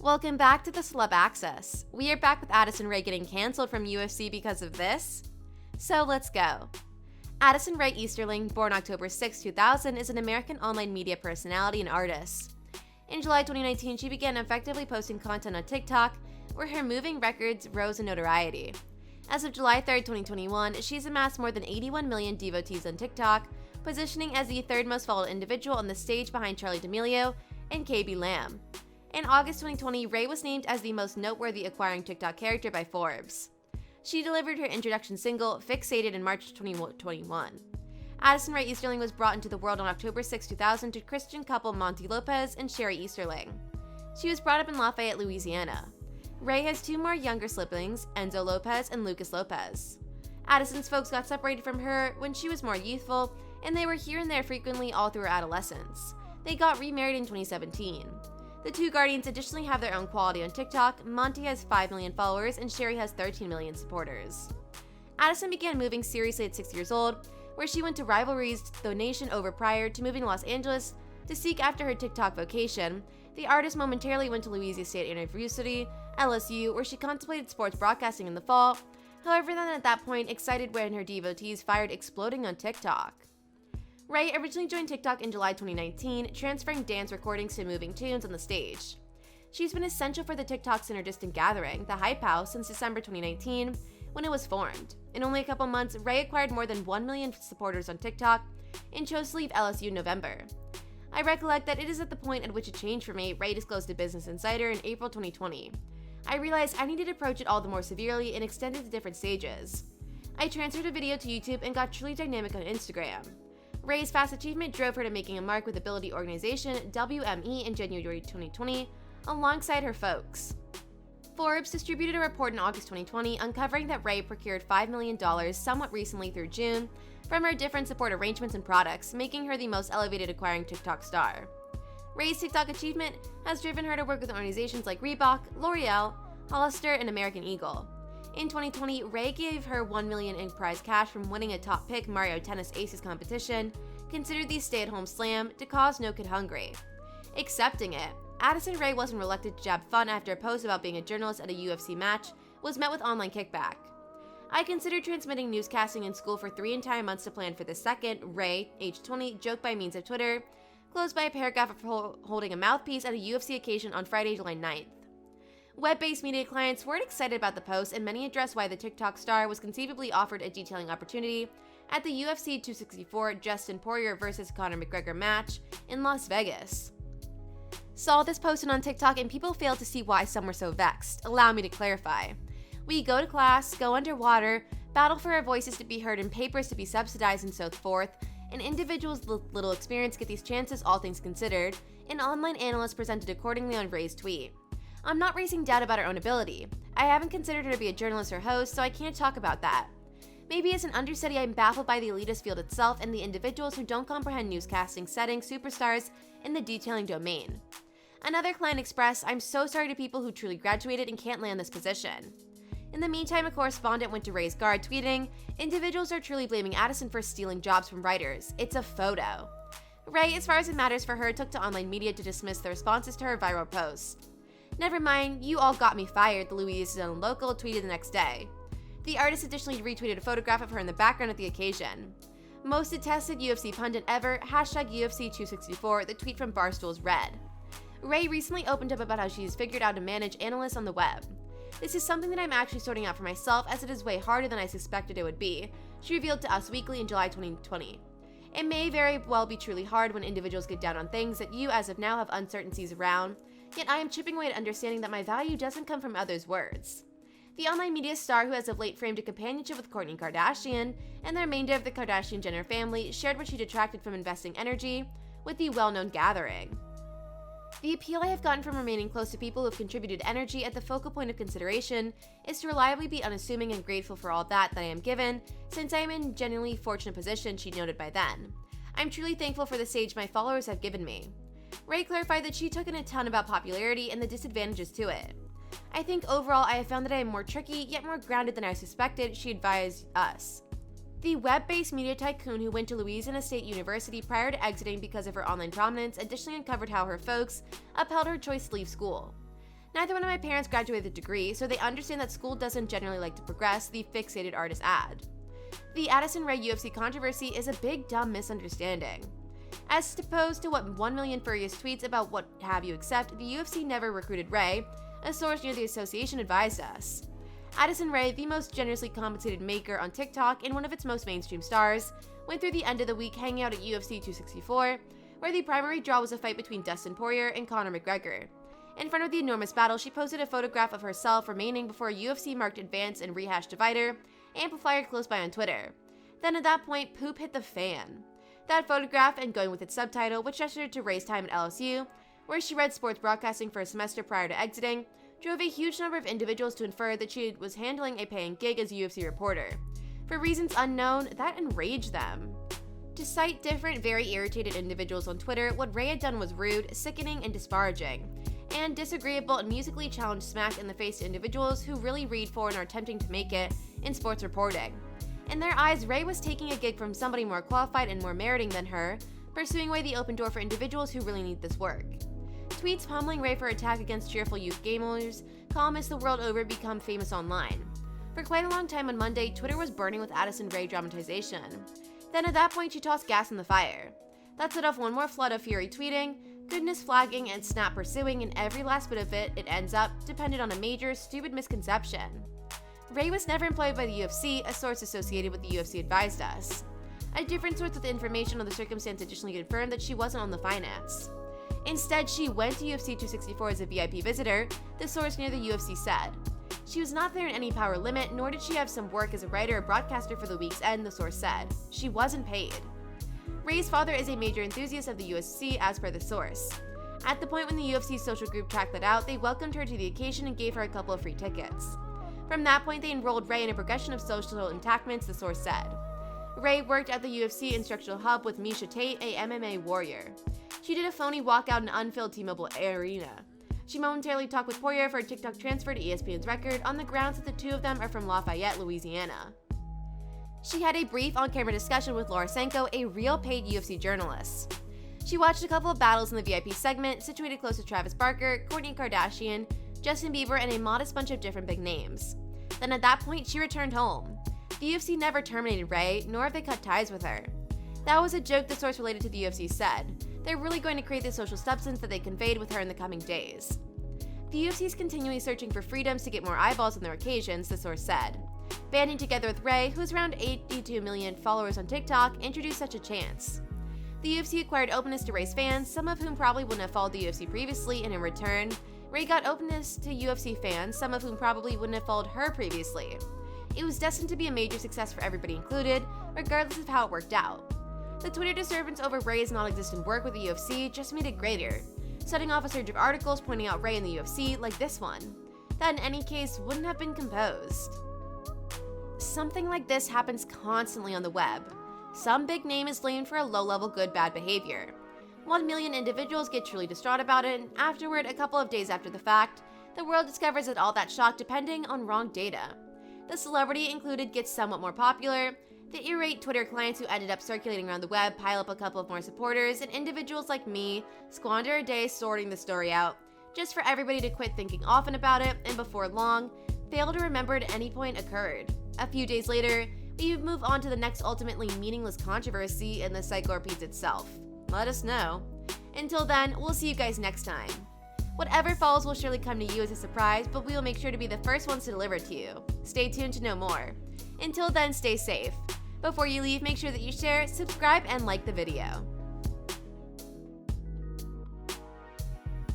Welcome back to the Celeb Access. We are back with Addison Rae getting cancelled from UFC because of this. So let's go. Addison Rae Easterling, born October 6, 2000, is an American online media personality and artist. In July 2019, she began effectively posting content on TikTok, where her moving records rose in notoriety. As of July 3, 2021, she's amassed more than 81 million devotees on TikTok, positioning as the third most followed individual on the stage behind Charli D'Amelio and KB Lamb. In August 2020, Rae was named as the most noteworthy acquiring TikTok character by Forbes. She delivered her introduction single, Fixated, in March 2021. Addison Rae Easterling was brought into the world on October 6, 2000 to Christian couple Monty Lopez and Sherry Easterling. She was brought up in Lafayette, Louisiana. Rae has two more younger siblings, Enzo Lopez and Lucas Lopez. Addison's folks got separated from her when she was more youthful, and they were here and there frequently all through her adolescence. They got remarried in 2017. The two guardians additionally have their own quality on TikTok. Monty has 5 million followers and Sherry has 13 million supporters. Addison began moving seriously at 6 years old, where she went to rivalries the nation over prior to moving to Los Angeles to seek after her TikTok vocation. The artist momentarily went to Louisiana State University, LSU, where she contemplated sports broadcasting in the fall. However, then at that point, excited when her devotees fired exploding on TikTok. Rae originally joined TikTok in July 2019, transferring dance recordings to moving tunes on the stage. She's been essential for the TikTok synergistic gathering, the Hype House, since December 2019, when it was formed. In only a couple months, Rae acquired more than 1 million supporters on TikTok and chose to leave LSU in November. I recollect that it is at the point at which it changed for me, Rae disclosed to Business Insider in April 2020. I realized I needed to approach it all the more severely and extend it to different stages. I transferred a video to YouTube and got truly dynamic on Instagram. Rae's fast achievement drove her to making a mark with Ability Organization WME in January 2020, alongside her folks. Forbes distributed a report in August 2020 uncovering that Rae procured $5 million somewhat recently through June from her different support arrangements and products, making her the most elevated acquiring TikTok star. Rae's TikTok achievement has driven her to work with organizations like Reebok, L'Oreal, Hollister, and American Eagle. In 2020, Rae gave her $1 million in prize cash from winning a top pick Mario Tennis Aces competition, considered the stay-at-home slam, to cause no kid hungry. Accepting it, Addison Rae wasn't reluctant to jab fun after a post about being a journalist at a UFC match was met with online kickback. I considered transmitting newscasting in school for 3 entire months to plan for the second, Rae, age 20, joked by means of Twitter, closed by a paragraph of holding a mouthpiece at a UFC occasion on Friday, July 9th. Web-based media clients weren't excited about the post, and many addressed why the TikTok star was conceivably offered a detailing opportunity at the UFC 264 Justin Poirier vs. Conor McGregor match in Las Vegas. Saw this posted on TikTok and people failed to see why some were so vexed. Allow me to clarify. We go to class, go underwater, battle for our voices to be heard and papers to be subsidized and so forth, and individuals with little experience get these chances, all things considered, an online analyst presented accordingly on Rae's tweet. I'm not raising doubt about her own ability. I haven't considered her to be a journalist or host, so I can't talk about that. Maybe as an understudy, I'm baffled by the elitist field itself and the individuals who don't comprehend newscasting, setting superstars in the detailing domain. Another client expressed, I'm so sorry to people who truly graduated and can't land this position. In the meantime, a correspondent went to Rae's guard, tweeting, individuals are truly blaming Addison for stealing jobs from writers. It's a photo. Rae, as far as it matters for her, took to online media to dismiss the responses to her viral post. Never mind, you all got me fired, the Louisiana local tweeted the next day. The artist additionally retweeted a photograph of her in the background at the occasion. Most detested UFC pundit ever, #UFC 264, the tweet from Barstool's read. Rae recently opened up about how she's figured out to manage analysts on the web. This is something that I'm actually sorting out for myself, as it is way harder than I suspected it would be, she revealed to Us Weekly in July 2020. It may very well be truly hard when individuals get down on things that you as of now have uncertainties around, yet I am chipping away at understanding that my value doesn't come from others' words. The online media star, who has of late framed a companionship with Kourtney Kardashian and the remainder of the Kardashian-Jenner family, shared what she detracted from investing energy with the well-known gathering. The appeal I have gotten from remaining close to people who have contributed energy at the focal point of consideration is to reliably be unassuming and grateful for all that I am given, since I am in a genuinely fortunate position, she noted by then. I'm truly thankful for the stage my followers have given me. Rae clarified that she took in a ton about popularity and the disadvantages to it. I think overall I have found that I am more tricky, yet more grounded than I suspected, she advised Us. The web-based media tycoon who went to Louisiana State University prior to exiting because of her online prominence additionally uncovered how her folks upheld her choice to leave school. Neither one of my parents graduated with a degree, so they understand that school doesn't generally like to progress, the fixated artist add. The Addison Rae UFC controversy is a big dumb misunderstanding. As opposed to what 1 million furious tweets about what have you accept, the UFC never recruited Rae, a source near the association advised us. Addison Rae, the most generously compensated maker on TikTok and one of its most mainstream stars, went through the end of the week hanging out at UFC 264, where the primary draw was a fight between Dustin Poirier and Conor McGregor. In front of the enormous battle, she posted a photograph of herself remaining before a UFC-marked advance and rehash divider, amplifier close by on Twitter. Then at that point, poop hit the fan. That photograph, and going with its subtitle, which gestured to Rae's time at LSU, where she read sports broadcasting for a semester prior to exiting, drove a huge number of individuals to infer that she was handling a paying gig as a UFC reporter. For reasons unknown, that enraged them. To cite different, very irritated individuals on Twitter, what Rae had done was rude, sickening, and disparaging, and disagreeable and musically challenged smack in the face to individuals who really read for and are attempting to make it in sports reporting. In their eyes, Rae was taking a gig from somebody more qualified and more meriting than her, pursuing away the open door for individuals who really need this work. Tweets pummeling Rae for attack against cheerful youth gamers, columnists the world over become famous online. For quite a long time on Monday, Twitter was burning with Addison Rae dramatization. Then at that point, she tossed gas in the fire. That set off one more flood of fury tweeting, goodness flagging, and snap pursuing, and every last bit of it ends up depended on a major, stupid misconception. Rae was never employed by the UFC, a source associated with the UFC advised us. A different source with information on the circumstance additionally confirmed that she wasn't on the finance. Instead, she went to UFC 264 as a VIP visitor, the source near the UFC said. She was not there in any power limit, nor did she have some work as a writer or broadcaster for the week's end, the source said. She wasn't paid. Rae's father is a major enthusiast of the UFC, as per the source. At the point when the UFC social group tracked that out, they welcomed her to the occasion and gave her a couple of free tickets. From that point, they enrolled Rae in a progression of social enactments, the source said. Rae worked at the UFC instructional hub with Miesha Tate, a MMA warrior. She did a phony walkout in an unfilled T-Mobile arena. She momentarily talked with Poirier for a TikTok transfer to ESPN's record on the grounds that the two of them are from Lafayette, Louisiana. She had a brief on-camera discussion with Laura Sanko, a real paid UFC journalist. She watched a couple of battles in the VIP segment, situated close to Travis Barker, Kourtney Kardashian, Justin Bieber, and a modest bunch of different big names. Then at that point, she returned home. The UFC never terminated Rae, nor have they cut ties with her. That was a joke, the source related to the UFC said. They're really going to create the social substance that they conveyed with her in the coming days. The UFC is continually searching for freedoms to get more eyeballs on their occasions, the source said. Banding together with Rae, who has around 82 million followers on TikTok, introduced such a chance. The UFC acquired openness to Rae's fans, some of whom probably wouldn't have followed the UFC previously, and in return, Rae got openness to UFC fans, some of whom probably wouldn't have followed her previously. It was destined to be a major success for everybody included, regardless of how it worked out. The Twitter disturbance over Rae's non-existent work with the UFC just made it greater, setting off a surge of articles pointing out Rae in the UFC, like this one, that in any case wouldn't have been composed. Something like this happens constantly on the web. Some big name is blamed for a low-level good-bad behavior. 1 million individuals get truly distraught about it, and afterward, a couple of days after the fact, the world discovers that all that shock depending on wrong data. The celebrity included gets somewhat more popular, the irate Twitter clients who ended up circulating around the web pile up a couple of more supporters, and individuals like me squander a day sorting the story out, just for everybody to quit thinking often about it, and before long, fail to remember at any point occurred. A few days later, we move on to the next ultimately meaningless controversy, and the cycle repeats itself. Let us know. Until then, we'll see you guys next time. Whatever follows will surely come to you as a surprise, but we will make sure to be the first ones to deliver it to you. Stay tuned to know more. Until then, stay safe. Before you leave, make sure that you share, subscribe, and like the video.